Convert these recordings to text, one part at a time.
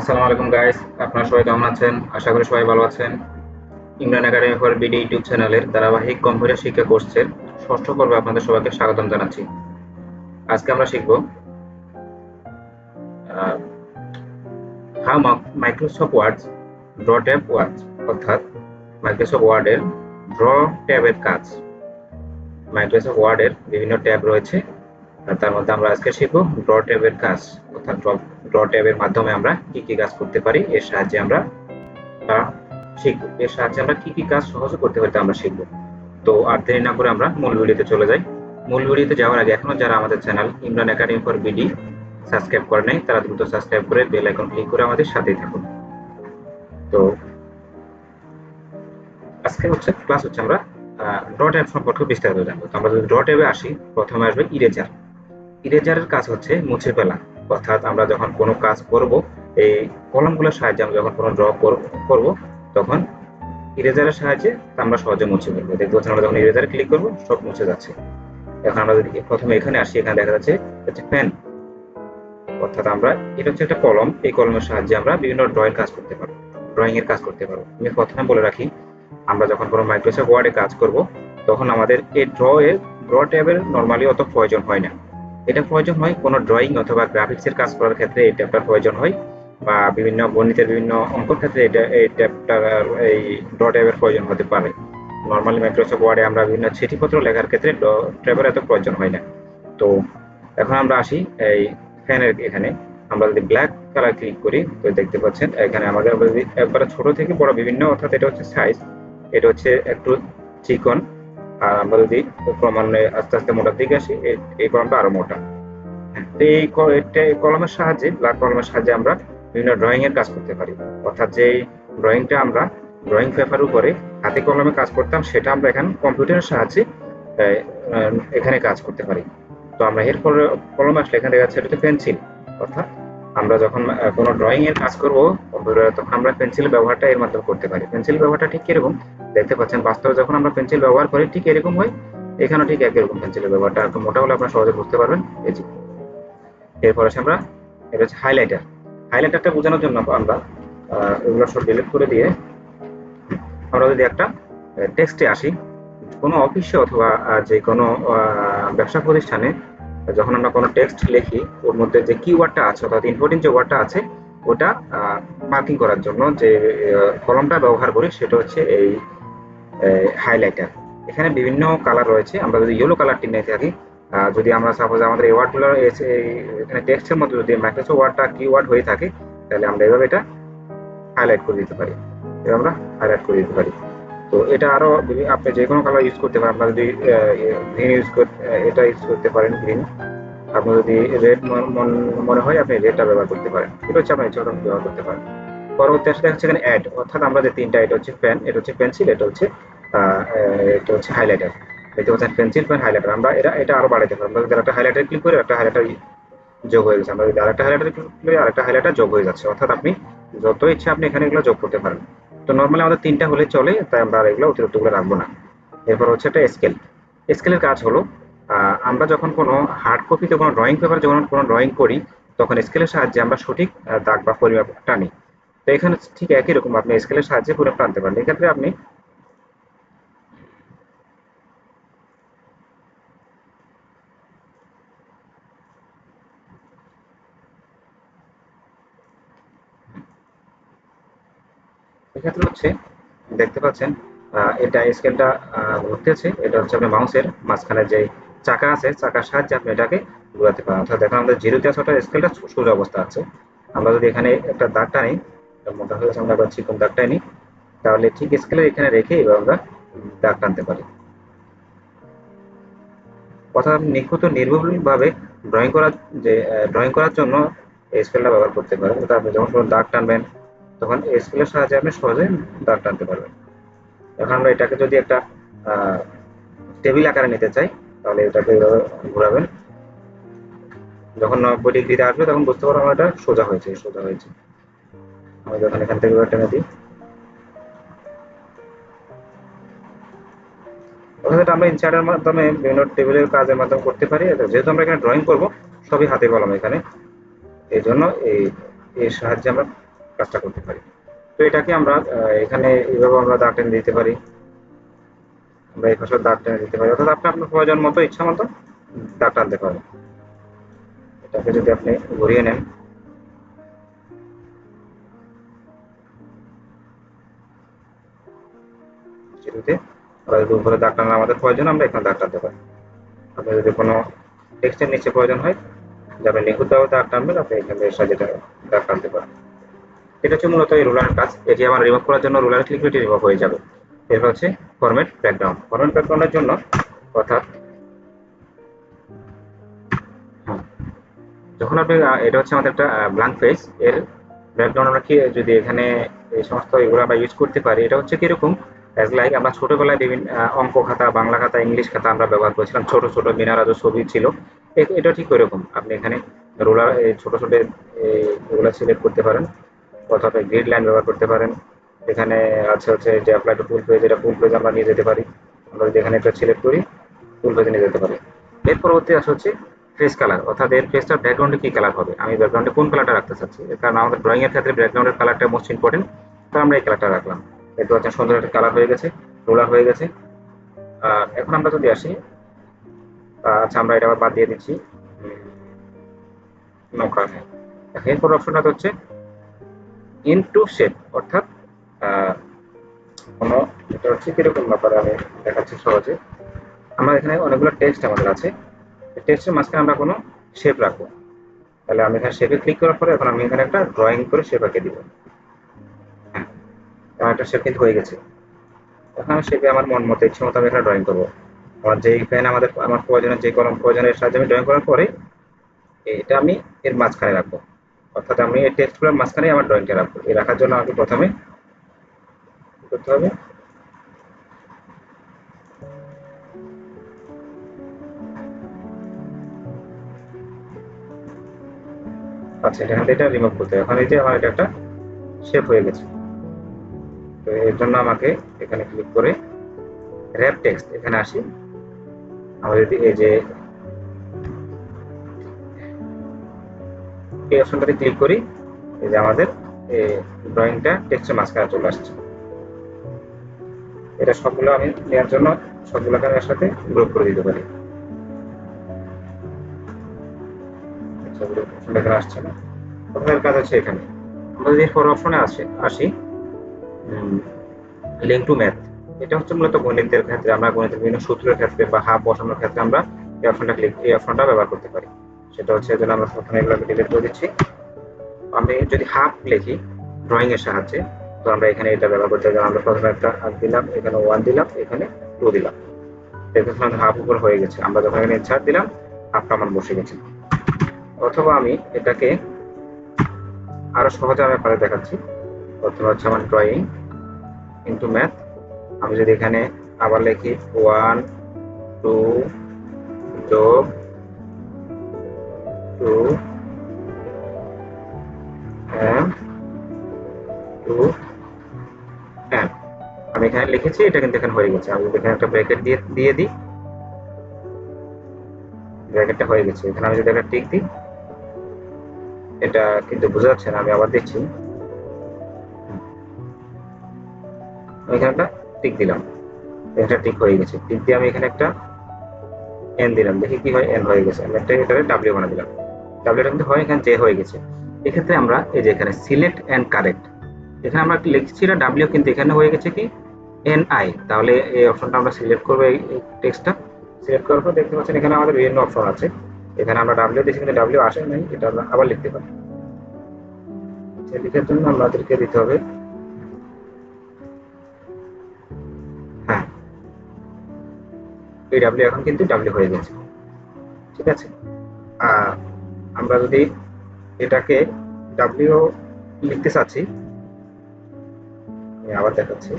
আসসালামু আলাইকুম গাইস, আপনারা সবাই কেমন আছেন? আশা করি সবাই ভালো আছেন। Imran academy for BD YouTube চ্যানেলের ধারাবাহিক কম্পিউটার শিক্ষা কোর্সের ষষ্ঠ পর্বে আপনাদের সবাইকে স্বাগতম জানাচ্ছি। আজকে আমরা শিখব how Microsoft Word draw tab work, অর্থাৎ মাইক্রোসফট ওয়ার্ডের ড্র ট্যাবের কাজ। মাইক্রোসফট ওয়ার্ডের বিভিন্ন ট্যাব রয়েছে, আর তার মধ্যে আমরা আজকে শিখব ড্র ট্যাবের কাজ, অর্থাৎ ড্র ট্যাবের মাধ্যমে আমরা কি কি কাজ করতে পারি, এর সাহায্যে আমরা তা শিখব। এর সাহায্যে আমরা কি কি কাজ সহজে করতে পারি তা আমরা শিখব। তো আর দেরি না করে আমরা মূল ভিডিওতে চলে যাই। মূল ভিডিওতে যাওয়ার আগে এখনো যারা আমাদের channel Imran academy for BD subscribe করে নাই, তারা দ্রুত সাবস্ক্রাইব করে বেল আইকন ক্লিক করে আমাদের সাথেই থাকুন। তো আজকে ক্লাস হচ্ছে আমরা ড্র ট্যাব সম্পর্কে বিস্তারিত জানবো। তো আমরা যদি ড্র ট্যাবে আসি, প্রথমে আসবে ইরেজার। ইরেজারের কাজ হচ্ছে মুছে ফেলা, অর্থাৎ আমরা যখন কোনো কাজ করব, এই কলমগুলোর সাহায্যে আমরা যখন কোনো ড্র করব, তখন ইরেজারের সাহায্যে আমরা সহজে মুছে ফেলবো। দেখতে পাচ্ছেন আমরা যখন ইরেজারে ক্লিক করবো সব মুছে যাচ্ছে। এখন আমরা যদি প্রথমে এখানে আসি, এখানে দেখা যাচ্ছে পেন, অর্থাৎ আমরা এটা হচ্ছে একটা কলম। এই কলমের সাহায্যে আমরা বিভিন্ন ড্রয়ের কাজ করতে পারবো, ড্রয়িং এর কাজ করতে পারবো। আমি প্রথমে বলে রাখি, আমরা যখন কোনো মাইক্রোসফট ওয়ার্ডে কাজ করব, তখন আমাদের এই ড্র ট্যাবের নর্মালি অত প্রয়োজন হয় না। এটা প্রয়োজন হয় কোনো ড্রয়িং অথবা গ্রাফিক্সের কাজ করার ক্ষেত্রে এই ট্যাবটার প্রয়োজন হয়, বা বিভিন্ন গণিতের বিভিন্ন অঙ্কর ক্ষেত্রে এই ট্যাবটার এই ড্র ট্যাবের প্রয়োজন হতে পারে। নর্মালি মাইক্রোসফট ওয়ার্ডে আমরা বিভিন্ন চিঠিপত্র লেখার ক্ষেত্রে ড্র ট্যাবের এত প্রয়োজন হয় না। তো এখন আমরা আসি এই ফ্যানের এখানে। আমরা যদি ব্ল্যাক কালার ক্লিক করি, তো দেখতে পাচ্ছেন এখানে আমাদের যদি একবারে ছোট থেকে বড় বিভিন্ন, অর্থাৎ এটা হচ্ছে সাইজ, এটা হচ্ছে একটু চিকন। আর আমরা যদি ক্রমান্বয়ে আস্তে আস্তে মোটার দিকে আসি, এই কলমটা আরো মোটা। তো এই কলমের সাহায্যে, ব্ল্যাক কলমের সাহায্যে আমরা বিভিন্ন ড্রয়িং এর কাজ করতে পারি। অর্থাৎ যে ড্রয়িংটা আমরা ড্রয়িং পেপার উপরে হাতে কলমে কাজ করতাম, সেটা আমরা এখন কম্পিউটারের সাহায্যে এখানে কাজ করতে পারি। তো আমরা এরপরে কলম আসলে এখানে দেখা যাচ্ছে এটা হচ্ছে পেন্সিল, অর্থাৎ আমরা যখন কোনো ড্রয়িং এর কাজ করব কম্পিউটারে, তখন আমরা পেন্সিল ব্যবহারটা এর মাধ্যমে করতে পারি। পেন্সিল ব্যবহারটা ঠিক কিরকম দেখতে পাচ্ছেন, বাস্তবে যখন আমরা পেন্সিল ব্যবহার করি ঠিক এরকম হয়। এখানেও ঠিক একই রকম পেন্সিলের ব্যবহারটা একটু মোটা হলে আপনারা সহজে বুঝতে পারবেন। এই যে এরপর আসে আমরা, এটা হচ্ছে হাইলাইটার। হাইলাইটারটা বোঝানোর জন্য আমরা এগুলো সব ডিলিট করে দিয়ে আমরা যদি একটা টেক্সটে আসি, কোনো অফিসে অথবা যে কোনো ব্যবসা প্রতিষ্ঠানে যখন আমরা কোনো টেক্সট লিখি, ওর মধ্যে যে কিওয়ার্ডটা আছে অর্থাৎ ইম্পর্টেন্ট যে ওয়ার্ডটা আছে, ওটা মার্কিং করার জন্য যে কলমটা ব্যবহার করি, সেটা হচ্ছে এই হাইলাইটার। এখানে বিভিন্ন কালার রয়েছে। আমরা যদি ইয়েলো কালারটি নিয়ে থাকি, যদি আমরা সাপোজ আমাদের এই ওয়ার্ডগুলো এখানে টেক্সটের মধ্যে যদি মাইক্রোসফট ওয়ার্ডটা কিওয়ার্ড হয়ে থাকে, তাহলে আমরা এভাবে এটা হাইলাইট করে দিতে পারি। এভাবে আমরা হাইলাইট করে দিতে পারি। তো এটা আরো আপনি যে কোনো কালার ইউজ করতে পারেন। আপনার যদি গ্রিন ইউজ করতে, এটা ইউজ করতে পারেন গ্রিন। আপনার যদি রেড মনে হয়, আপনি রেডটা ব্যবহার করতে পারেন। এটা হচ্ছে আপনার ইচ্ছা মতো ব্যবহার করতে পারেন। পরবর্তী আসলে দেখা যাচ্ছে এখানে অ্যাড, অর্থাৎ আমরা যে তিনটা, এটা হচ্ছে পেন, এটা হচ্ছে পেন্সিল, এটা হচ্ছে হাইলাইটার। দেখতে পাচ্ছেন পেন্সিল, পেন, হাইলাইটার। আমরা এটা আরো বাড়াইতে পারি। আমরা যদি একটা হাইলাইটার ক্লিক করি, একটা হাইলাইটার যোগ হয়ে গেছে। আমরা যদি আরেকটা হাইলাইটার ক্লিক করি, আরেকটা হাইলাইটার যোগ হয়ে যাচ্ছে। অর্থাৎ আপনি যত ইচ্ছা আপনি এখানে এগুলো যোগ করতে পারেন। তো নর্মালি আমাদের তিনটা হলে চলে, তাই আমরা আর এগুলো অতিরিক্ত করে রাখবো না। এরপর হচ্ছে একটা স্কেল। স্কেলের কাজ হলো, আমরা যখন কোনো হার্ড কপিতে কোনো ড্রয়িং পেপারে যখন কোনো ড্রয়িং করি, তখন স্কেলের সাহায্যে আমরা সঠিক দাগ বা পরিমাপ টানি। তো এখানে ঠিক একই রকম আপনি স্কেলের সাহায্যে পরিমাপ টানতে পারেন। এক্ষেত্রে আপনি এক্ষেত্রে হচ্ছে দেখতে পাচ্ছেন এটা স্কেলটা ঘুরতেছে। এটা হচ্ছে আপনার মাউসের মাঝখানে যে চাকা আছে, চাকার সাহায্যে আপনি এটাকে ঘোরাতে পারেন। অর্থাৎ দেখুন আমাদের জিরোতে আছে, ওটা স্কেলটা সোজা অবস্থা আছে। আমরা যদি এখানে একটা দাগ টানি, মোটা হয়ে গেছে, আমরা আবার চিকন দাগ টানি, তাহলে ঠিক স্কেলের এখানে রেখে এবার আমরা দাগ টানতে পারি। অর্থাৎ নিখুঁত ও নির্ভুলভাবে ড্রয়িং করার যে ড্রয়িং করার জন্য এই স্কেলটা ব্যবহার করতে পারেন। অর্থাৎ আপনি যখন কোনো দাগ টানবেন, তখন এই স্কেলের সাহায্যে আপনি সহজে দাগ টানতে পারবেন। এখন আমরা এটাকে যদি একটা টেবিল আকারে নিতে চাই, তাহলে এটাকে এইভাবে ঘোরাবেন। যখন 90 ডিগ্রিতে আসবে, তখন বুঝতে পারবো আমার এটা সোজা হয়েছে, সোজা হয়েছে। আমি যখন এখান থেকে টেনে দিই, অর্থাৎ আমরা ইনসার্টের মাধ্যমে বিভিন্ন টেবিলের কাজের মাধ্যমে করতে পারি। যেহেতু আমরা এখানে ড্রয়িং করব, সবই হাতে কলমে এখানে, এই জন্য এর সাহায্যে আমরা কাজটা করতে পারি। তো এটাকে আমরা এখানে এইভাবে আমরা দাগ টেনে দিতে পারি, আমরা এই পাশে দাগ টেনে দিতে পারি, অর্থাৎ আপনি আপনার প্রয়োজন মতো ইচ্ছা মতো দাগ টানতে পারেন। এটাকে যদি আপনি ঘুরিয়ে নেন, শুরুতে আমরা যদি উপরে দাগ টানার আমাদের প্রয়োজন আমরা এখানে দাগ টানতে পারি। আপনার যদি কোনো টেক্সটের নিচে প্রয়োজন হয় যে আপনি নিখুঁতভাবে দাগ টানবেন, আপনি এখান থেকে সাজিয়ে দাগ টানতে পারেন। এটা হচ্ছে মূলত এই রুলারের কাজ। এটি আমার রিমুভ করার জন্য রুলার ক্লিক করে রিমুভ হয়ে যাবে। এরপর হচ্ছে ফরম্যাট ব্যাকগ্রাউন্ড। ফরম্যাট ব্যাকগ্রাউন্ডের জন্য অর্থাৎ যখন আপনি এটা হচ্ছে আমাদের একটা ব্ল্যাঙ্ক পেজ, এর ব্যাকগ্রাউন্ড আমরা কি যদি এখানে এই সমস্ত এগুলো আমরা ইউজ করতে পারি, এটা হচ্ছে কিরকম অ্যাজ লাইক আমরা ছোটবেলায় বিভিন্ন অঙ্ক খাতা, বাংলা খাতা, ইংলিশ খাতা আমরা ব্যবহার করেছিলাম, ছোট ছোট মিনারাজো ছবি ছিল। এটা ঠিক ওইরকম আপনি এখানে রুলার ছোট ছোট এগুলো সিলেক্ট করতে পারেন, অথবা গ্রিড লাইন ব্যবহার করতে পারেন। এখানে আছে হচ্ছে যে অ্যাপ্লাই টু ফুল পেজ, এটা ফুল পেজ আমরা নিয়ে যেতে পারি। আমরা যদি এখানে এটা সিলেক্ট করি ফুল পেজে নিয়ে যেতে পারি। এর পরবর্তী আসে হচ্ছে ফেস কালার, অর্থাৎ এর ফেসটার ব্যাকগ্রাউন্ডে কি কালার হবে, আমি ব্যাকগ্রাউন্ডে কোন কালারটা রাখতে চাচ্ছি, কারণ আমাদের ড্রয়িং এর ক্ষেত্রে ব্যাকগ্রাউন্ডের কালারটা মোস্ট ইম্পর্টেন্ট। তো আমরা এই কালারটা রাখলাম। দেখতে পাচ্ছেন সুন্দর একটা কালার হয়ে গেছে, রোলার হয়ে গেছে। আর এখন আমরা যদি আসি, আচ্ছা আমরা এটা আবার বাদ দিয়ে দিচ্ছি, নৌকা। হ্যাঁ, এরপর অপশনটা হচ্ছে ইনটু শেপ, অর্থাৎ কোনো এটা হচ্ছে কিরকম ব্যাপারে আমি দেখাচ্ছি সহজে। আমরা এখানে অনেকগুলো টেক্সট আমাদের আছে, টেক্সটের মাঝখানে আমরা কোনো শেপ রাখবো। তাহলে আমি এখানে শেপে ক্লিক করার পরে এখন আমি এখানে একটা ড্রয়িং করে শেপ এঁকে দিব। হ্যাঁ, আমার একটা শেপ কিন্তু হয়ে গেছে। এখন আমি শেপে আমার মন মতো ইচ্ছে মতো আমি এখানে ড্রয়িং করবো। আমার যেই পেন আমার প্রয়োজনের যে কলম প্রয়োজনের সাহায্যে আমি ড্রয়িং করার পরে এটা আমি এর মাঝখানে রাখবো, অর্থাৎ আমি এই টেক্সটগুলোর মাঝখানে আমার ড্রয়িংটা রাখবো। এই রাখার জন্য আমাকে প্রথমে কি করতে হবে, আচ্ছা এখান থেকে এটা রিমুভ করতে হবে। এখন এই যে আমার এটা একটা শেপ হয়ে গেছে। তো এর জন্য আমাকে এখানে ক্লিক করে র‍্যাপ টেক্সট এখানে আসি। আমরা যদি এই যে এই অপশনটাতে ক্লিক করি, এই যে আমাদের ড্রয়িংটা টেক্সটের মাঝখানে চলে আসছে। এটা সবগুলো আমি নেওয়ার জন্য সবগুলোকে আমি একসাথে গ্রুপ করে দিতে পারি। এখানে আসছে না, প্রথমের কাজ হচ্ছে এখানে। আমরা যদি ফর অপশনে আসি, লিঙ্ক টু ম্যাথ, এটা হচ্ছে মূলত গণিতের ক্ষেত্রে, আমরা গণিতের বিভিন্ন সূত্রের ক্ষেত্রে বা হাফ বসানোর ক্ষেত্রে আমরা এই অপশনটা ব্যবহার করতে পারি। সেটা হচ্ছে এজন্য আমরা প্রথমে এগুলোকে ডিলিট করে দিচ্ছি। আমি যদি হাফ লিখি ড্রয়িং এর সাহায্যে, তো আমরা এখানে এটা ব্যবহার করতে পারি। আমরা প্রথমে একটা হাফ দিলাম, এখানে 1 দিলাম, এখানে 2 দিলাম। দেখুন আমাদের হাফ উপর হয়ে গেছে। আমরা যখন এখানে ইনসার্ট দিলাম হাফটা আমার বসে গেছে। অথবা আমি এটাকে আরো সহজে আমি আপনাদের দেখাচ্ছি। প্রথমে হচ্ছে আমার ড্রয়িং ইনটু ম্যাথ, আমি যদি এখানে আবার লিখি 1 2 যোগ 2 and 2 and, আমি এখানে লিখেছি, এটা কিন্তু এখানে হয়ে গেছে। আমি যদি এখানে একটা ব্র্যাকেট দিয়ে দিই, ব্র্যাকেটটা হয়ে গেছে। এখানে আমি যদি একটা টিক দিই, এটা কিন্তু বোঝা যাচ্ছে না, আমি আবার দিচ্ছি। আমি এখানে একটা টিক দিলাম, এটা টিক হয়ে গেছে। টিক দিয়ে আমি এখানে একটা এন দিলাম, দেখি কি হয়, এন হয়ে গেছে। আমি একটা এটারে ডাব্লিউ বানা দিলাম, ডাব্লিউটা কিন্তু হয় এখানে জে হয়ে গেছে। এক্ষেত্রে আমরা এই যে এখানে সিলেক্ট এন্ড কারেক্ট, এখানে আমরা লিখছিলাম ডাব্লিউ, কিন্তু এখানে হয়ে গেছে কি এন আই। তাহলে এই অপশনটা আমরা সিলেক্ট করবো, এই টেক্সটটা সিলেক্ট করার পর দেখতে পাচ্ছেন এখানে আমাদের বিভিন্ন অপশন আছে। এখানে আমরা ডাব্লিউ দিচ্ছি কিন্তু ডাব্লিউ আসে নাই, এটা আমরা আবার লিখতে পারি। লিখার জন্য আমাদেরকে দিতে হবে, হ্যাঁ এই ডাব্লিউ এখন কিন্তু ডাব্লিউ হয়ে গেছে। ঠিক আছে, আমরা যদি এটাকে ডাব্লিউ লিখতে চাচ্ছি, আমি আবার দেখাচ্ছি।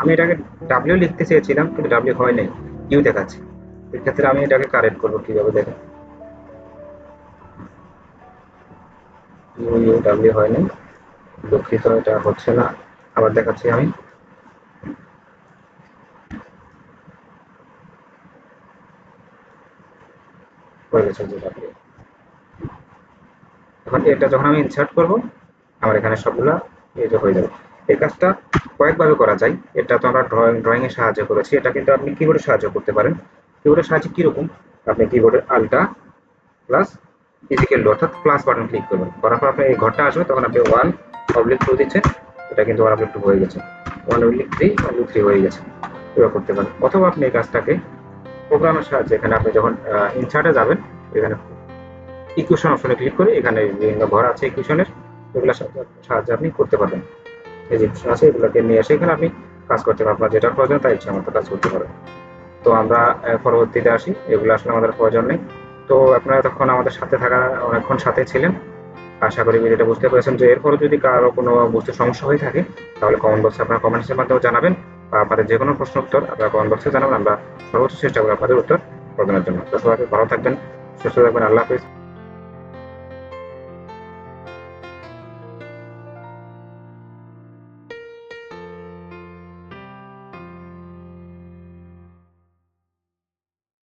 আমি এটাকে ডাব্লিউ লিখতে চেয়েছিলাম কিন্তু ডাব্লিউ হয় নাই, ইউ দেখাচ্ছে। এক্ষেত্রে আমি এটাকে কারেক্ট করবো কিভাবে দেখেন, ইউ ইউ ডাব্লিউ হয় নাই, দুঃখিত এটা হচ্ছে না। আবার দেখাচ্ছি আমি, হয়ে গেছে যে ডাব্লিউ। এখন এটা যখন আমি ইনসার্ট করব আমার এখানে সবগুলা এই যে হয়ে যাবে। এই কাজটা কয়েকভাবে করা যায়। এটা তো আমরা ড্রয়িং এর সাহায্যে করেছি, এটা কিন্তু আপনি কিবোর্ডের সাহায্যে করতে পারেন। কিবোর্ডের সাহায্যে কিরকম, আপনি কিবোর্ডের আলটা প্লাস ইজিক্যাল টু অর্থাৎ প্লাস বাটন ক্লিক করবেন, করার পর আপনার এই ঘরটা আসবে, তখন আপনি 1/2 দিচ্ছেন, এটা কিন্তু 1/2 হয়ে গেছে, 1/3 হয়ে গেছে। এবার করতে পারেন। অথবা আপনি এই কাজটাকে প্রোগ্রামের সাহায্যে এখানে আপনি যখন ইনসার্টে যাবেন, এখানে ইকুয়েশন অপশনে ক্লিক করে এখানে বিভিন্ন ঘর আছে ইকুয়েশনের, এগুলোর সাহায্যে আপনি করতে পারবেন। এই যে ইকুয়েশন আছে এগুলোকে নিয়ে এসে এখানে আপনি কাজ করতে পারবেন, আপনার যেটা প্রয়োজন তাই ইচ্ছা মতো কাজ করতে পারবেন। তো আমরা পরবর্তীতে আসি, এগুলো আসলে আমাদের প্রয়োজন নেই। তো আপনারা তখন আমাদের সাথে থাকা অনেকক্ষণ সাথে ছিলেন, আশা করি ভিডিওটা বুঝতে পেরেছেন। যে এরপরে যদি কারো কোনো বুঝতে সমস্যা হয়ে থাকে তাহলে কমেন্ট বক্সে আপনারা কমেন্টসের মাধ্যমে জানাবেন, বা আপনাদের যে কোনো প্রশ্ন উত্তর আপনারা কমেন্ট বক্সে জানাবেন, আমরা সর্বোচ্চ চেষ্টা করবো আপনাদের উত্তর প্রদানের জন্য। তো সবাই ভালো থাকবেন, সুস্থ থাকবেন, আল্লাহ হাফিজ।